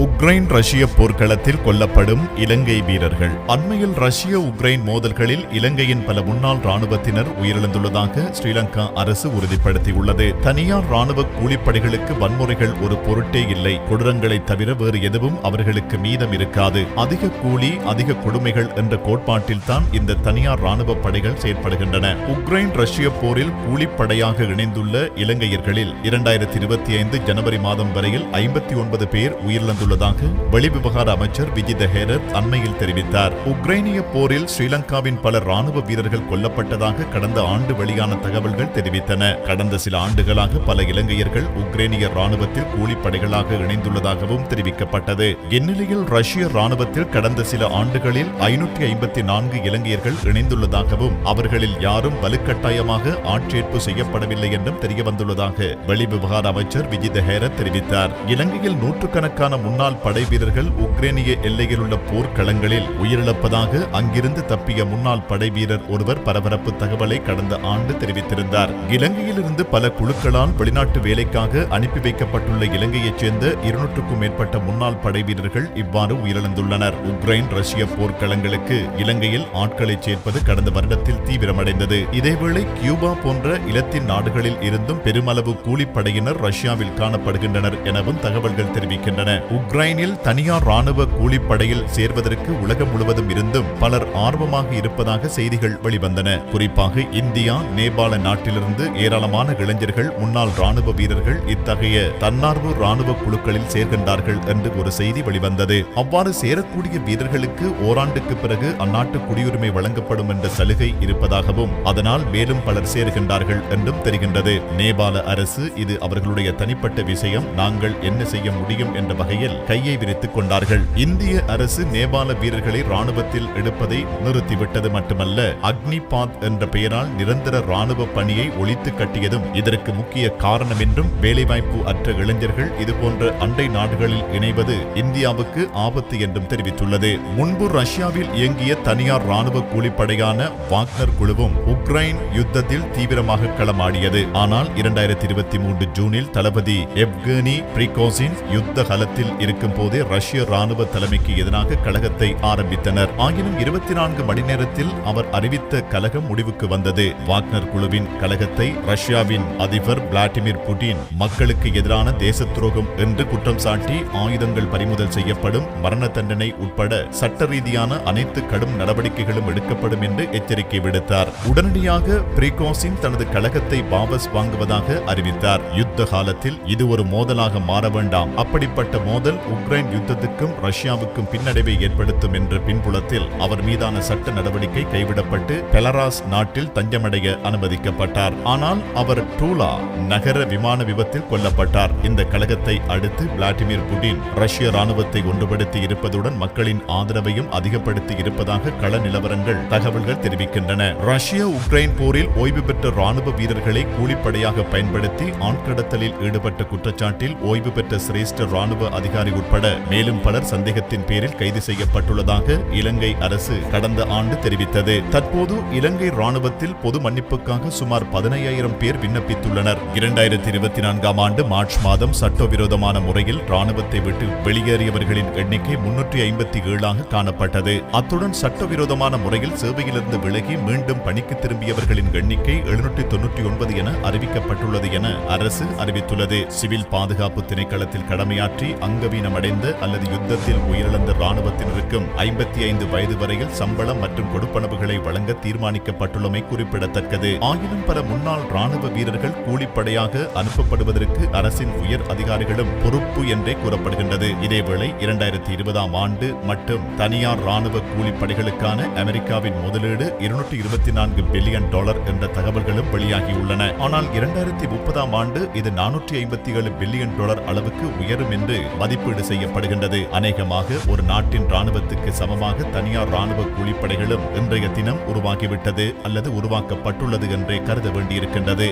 Ukraine ரஷ்ய போர்க்களத்தில் கொல்லப்படும் இலங்கை வீரர்கள். அண்மையில் ரஷ்ய உக்ரைன் மோதல்களில் இலங்கையின் பல முன்னாள் ராணுவத்தினர் உயிரிழந்துள்ளதாக ஸ்ரீலங்கா அரசு உறுதிப்படுத்தியுள்ளது. தனியார் ராணுவ கூலிப்படைகளுக்கு வன்முறைகள் ஒரு பொருட்டே இல்லை. கொடூரங்களை தவிர வேறு எதுவும் அவர்களுக்கு மீதம் இருக்காது. அதிக கூலி, அதிக கொடுமைகள் என்ற கோட்பாட்டில்தான் இந்த தனியார் ராணுவ படைகள் செயற்படுகின்றன. உக்ரைன் ரஷ்ய போரில் கூலிப்படையாக இணைந்துள்ள இலங்கையர்களில் 2025 ஜனவரி மாதம் வரையில் 59 பேர் உயிரிழந்துள்ளதாக வெளிவிவகார அமைச்சர் விஜித ஹேரத் அண்மையில் தெரிவித்தார். உக்ரைனிய போரில் ஸ்ரீலங்காவின் பல ராணுவ வீரர்கள் கொல்லப்பட்டதாக கடந்த ஆண்டு வெளியான தகவல்கள் தெரிவித்தன. கடந்த சில ஆண்டுகளாக பல இலங்கையர்கள் உக்ரைனிய ராணுவத்தில் கூலிப்படைகளாக இணைந்துள்ளதாகவும் தெரிவிக்கப்பட்டது. இந்நிலையில் ரஷ்ய ராணுவத்தில் கடந்த சில ஆண்டுகளில் 554 இலங்கையர்கள் இணைந்துள்ளதாகவும் அவர்களில் யாரும் வலுக்கட்டாயமாக ஆட்சேர்ப்பு செய்யப்படவில்லை என்றும் தெரியவந்துள்ளதாக வெளிவிவகார அமைச்சர் விஜித ஹேரத் தெரிவித்தார். இலங்கையில் நூற்றுக்கணக்கான முன்னாள் படை வீரர்கள் உக்ரைனிய எல்லையில் உள்ள போர்க்களங்களில் உயிரிழப்பதாக அங்கிருந்து தப்பிய முன்னாள் படை வீரர் ஒருவர் பரபரப்பு தகவலை கடந்த ஆண்டு தெரிவித்திருந்தார். இலங்கையிலிருந்து பல குழுக்களால் வெளிநாட்டு வேலைக்காக அனுப்பி வைக்கப்பட்டுள்ள இலங்கையைச் சேர்ந்த 200க்கும் மேற்பட்ட முன்னாள் படை வீரர்கள் இவ்வாறு உயிரிழந்துள்ளனர். உக்ரைன் ரஷ்ய போர்க்களங்களுக்கு இலங்கையில் ஆட்களை சேர்ப்பது கடந்த வருடத்தில் தீவிரமடைந்தது. இதேவேளை கியூபா போன்ற இலத்தீன் நாடுகளில் இருந்தும் பெருமளவு கூலிப்படையினர் ரஷ்யாவில் காணப்படுகின்றனர் எனவும் தகவல்கள் தெரிவிக்கின்றன. உக்ரைனில் தனியார் ராணுவ கூலிப்படையில் சேர்வதற்கு உலகம் முழுவதும் இருந்தும் பலர் ஆர்வமாக இருப்பதாக செய்திகள் வெளிவந்தன. குறிப்பாக இந்தியா, நேபாள நாட்டிலிருந்து ஏராளமான இளைஞர்கள், முன்னாள் ராணுவ வீரர்கள் இத்தகைய தன்னார்வ ராணுவ குழுக்களில் சேர்கின்றார்கள் என்று ஒரு செய்தி வெளிவந்தது. அவ்வாறு சேரக்கூடிய வீரர்களுக்கு ஓராண்டுக்கு பிறகு அந்நாட்டு குடியுரிமை வழங்கப்படும் என்ற சலுகை இருப்பதாகவும் அதனால் மேலும் பலர் சேர்கின்றார்கள் என்றும் தெரிகின்றது. நேபாள அரசு இது அவர்களுடைய தனிப்பட்ட விஷயம், நாங்கள் என்ன செய்ய முடியும் என்ற வகையில் கையை விரித்துக் கொண்டார்கள். இந்திய அரசு நேபாள வீரர்களை ராணுவத்தில் எடுப்பதை நிறுத்திவிட்டது மட்டுமல்ல, அக்னிபாத் என்ற பெயரால் நிரந்தர ராணுவ பணியை ஒழித்து கட்டியதும் இதற்கு முக்கிய காரணம் என்றும், வேலைவாய்ப்பு அற்ற இளைஞர்கள் இதுபோன்ற அண்டை நாடுகளில் இணைவது இந்தியாவுக்கு ஆபத்து என்றும் தெரிவித்துள்ளது. முன்பு ரஷ்யாவில் இயங்கிய தனியார் ராணுவ கூலிப்படையான வாக்னர் குழுவும் உக்ரைன் யுத்தத்தில் தீவிரமாக களமாடியது. ஆனால் 2023 ஜூனில் தளபதி எவ்கெனி பிரிகோசின் யுத்த களத்தில் இருக்கும் போதே ரஷ்ய ராணுவ தலைமைக்கு எதிராக கலகத்தை ஆரம்பித்தனர். ஆயினும் 24 மணி நேரத்தில் அவர் அறிவித்த கலகம் முடிவுக்கு வந்தது. வாக்னர் குழுவின் கலகத்தை ரஷ்யாவின் அதிபர் விளாடிமிர் புட்டின் மக்களுக்கு எதிரான தேச துரோகம் என்று குற்றம் சாட்டி ஆயுதங்கள் பறிமுதல் செய்யப்படும், மரண தண்டனை உட்பட சட்ட ரீதியான அனைத்து கடும் நடவடிக்கைகளும் எடுக்கப்படும் என்று எச்சரிக்கை விடுத்தார். உடனடியாக பிரிகோசின் தனது கலகத்தை வாபஸ் வாங்குவதாக அறிவித்தார். யுத்த காலத்தில் இது ஒரு மோதலாக மாற வேண்டாம், அப்படிப்பட்ட மோதல் உக்ரைன் யுத்தத்துக்கும் ரஷ்யாவுக்கும் பின்னடைவை ஏற்படுத்தும் என்ற பின்புலத்தில் அவர் மீதான சட்ட நடவடிக்கை கைவிடப்பட்டு பெலராஸ் நாட்டில் தஞ்சமடைய அனுமதிக்கப்பட்டார். ஆனால் அவர் டூலா நகர விமான விபத்தில் கொல்லப்பட்டார். இந்த கலகத்தை அடுத்து விளாடிமிர் புட்டின் ரஷ்ய ராணுவத்தை ஒன்றுபடுத்தி இருப்பதுடன் மக்களின் ஆதரவையும் அதிகப்படுத்தி இருப்பதாக கள நிலவரங்கள் தகவல்கள் தெரிவிக்கின்றன. ரஷ்ய உக்ரைன் போரில் ஓய்வு பெற்ற ராணுவ வீரர்களை கூலிப்படையாக பயன்படுத்தி ஆட்கடத்தலில் ஈடுபட்ட குற்றச்சாட்டில் ஓய்வு பெற்ற சிரேஷ்ட ராணுவ அதிகாரி உட்பட மேலும் பலர் சந்தேகத்தின் பேரில் கைது செய்யப்பட்டுள்ளதாக இலங்கை அரசு கடந்த ஆண்டு தெரிவித்தது. தற்போது இலங்கை ராணுவத்தில் பொது மன்னிப்புக்காக சுமார் 15,000 பேர் விண்ணப்பித்துள்ளனர். 2024 ஆண்டு மார்ச் மாதம் சட்டவிரோதமான முறையில் ராணுவத்தை விட்டு வெளியேறியவர்களின் எண்ணிக்கை 357 காணப்பட்டது. அத்துடன் சட்டவிரோதமான முறையில் சேவையிலிருந்து விலகி மீண்டும் பணிக்கு திரும்பியவர்களின் எண்ணிக்கை 799 என அறிவிக்கப்பட்டுள்ளது என அரசு அறிவித்துள்ளது. சிவில் பாதுகாப்பு திணைக்களத்தில் கடமையாற்றி அங்கவீனமடைந்த அல்லது யுத்தத்தில் உயிரிழந்த ராணுவத்தினருக்கும் 55 வயது வரையில் சம்பளம் மற்றும் கொடுப்பனவுகளை வழங்க தீர்மானிக்கப்பட்டுள்ளமை குறிப்பிடத்தக்கது. ஆயினும் பல முன்னாள் ராணுவ வீரர்கள் கூலிப்படையாக அனுப்பப்படுவதற்கு அரசின் உயர் அதிகாரிகளும் பொறுப்பு என்றே கூறப்படுகின்றது. இதேவேளை 2020 ஆண்டு மட்டும் தனியார் ராணுவ கூலிப்படைகளுக்கான அமெரிக்காவின் முதலீடு $224 பில்லியன் என்ற தகவல்களும் வெளியாகியுள்ளன. ஆனால் 2030 ஆண்டு இது $457 பில்லியன் அளவுக்கு உயரும் என்று மதிப்பீடு செய்யப்படுகின்றது. அநேகமாக ஒரு நாட்டின் ராணுவத்துக்கு சமமாக தனியார் ராணுவ கூலிப்படைகளும் இன்றைய தினம் உருவாகிவிட்டது அல்லது உருவாக்கப்பட்டுள்ளது என்றே கருத வேண்டியிருக்கின்றது.